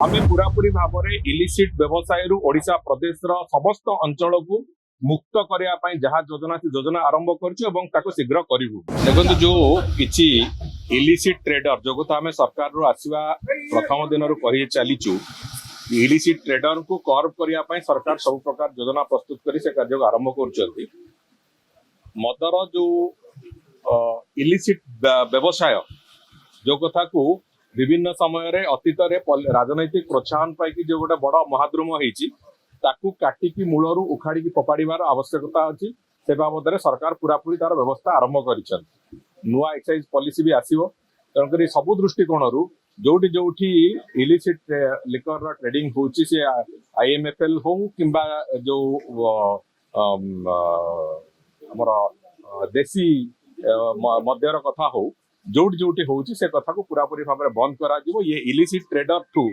आमे पूरापूरी भाव में इलिसिट व्यवसाय ओडिशा प्रदेश समस्त अंचल को मुक्त करने जहाँ योजना आरंभ कर शीघ्र करूँ। देखो जो किसी इलिसिट ट्रेडर जो कथा आम सरकार आसवा प्रथम दिन कही चलीचु इलिसिट ट्रेडर को कर्व करने सरकार सब प्रकार योजना प्रस्तुत कर कार्य आरंभ कर मदर जो इलिसिट व्यवसाय जो कथा को विभिन्न समय अतीत राजनैतिक प्रोत्साहन पाई जो गोटे बड़ महाद्रुम होती काटिकी मूलरू उखाड़ी फोपाड़ार आवश्यकता अच्छी से बाबद में सरकार पूरापूरी तार व्यवस्था आरंभ कर नुआ एक्साइज पॉलिसी भी आसो तेणुक सबु दृष्टिकोण जोटी जोटी इलिसिट लिकर ट्रेडिंग होची से आईएमएफएल हो कि जो हमर देसी मद्यर कथा हो जोटी जोटी होची से कथा को पूरापूरी भाव में बंद करा ये इलिसिट ट्रेडर ठू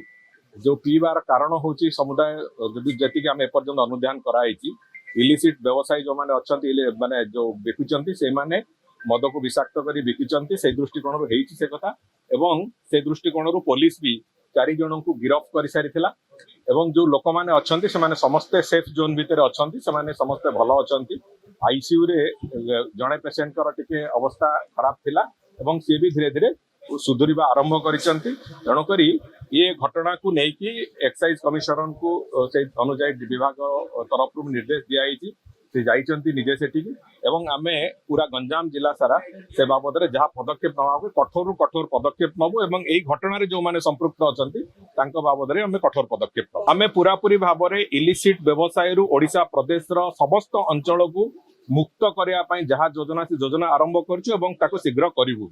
जो पीबार कारण होची समुदाय जी आम एपर्यंत अनुधान कराई इलिसिट व्यवसायी जो मैंने अच्छा माने जो बिकुचंती से माने मद को विषाक्त कर बिकुचंती से दृष्टिकोण होती से कथा एवं से दृष्टिकोण पुलिस भी 4 जन को गिरफ्त कर सारी एवं जो लोक मैंने अच्छा से माने समस्ते सेफ जोन भितर अच्छा से माने समस्ते भल अच्छा आईसीयू रे जड़े पेसेंट टिके अवस्था खराब थिला एवं सी भी धीरे धीरे सुधुरिबा आरंभ करिसंती तेणुक ये घटना को लेकिन एक्साइज कमिशनर को से अनुजाई विभाग तरफ निर्देश दिखाई से जाइचंती निजे सेठी एवं आमे पूरा गंजाम जिला सारा से बाबद में जहाँ पदक्षेप नवा कठोर कठोर पदक्षेप नबू एवं यही घटना जो मैंने संपृक्त अच्छा बाबद में आम कठोर पदक्षेप नबू आम पूरापूरी भाव में इलिसिट व्यवसाय ओडिशा प्रदेश समस्त अंचल को मुक्त करने जहाँ योजना आरंभ कर शीघ्र करूँ।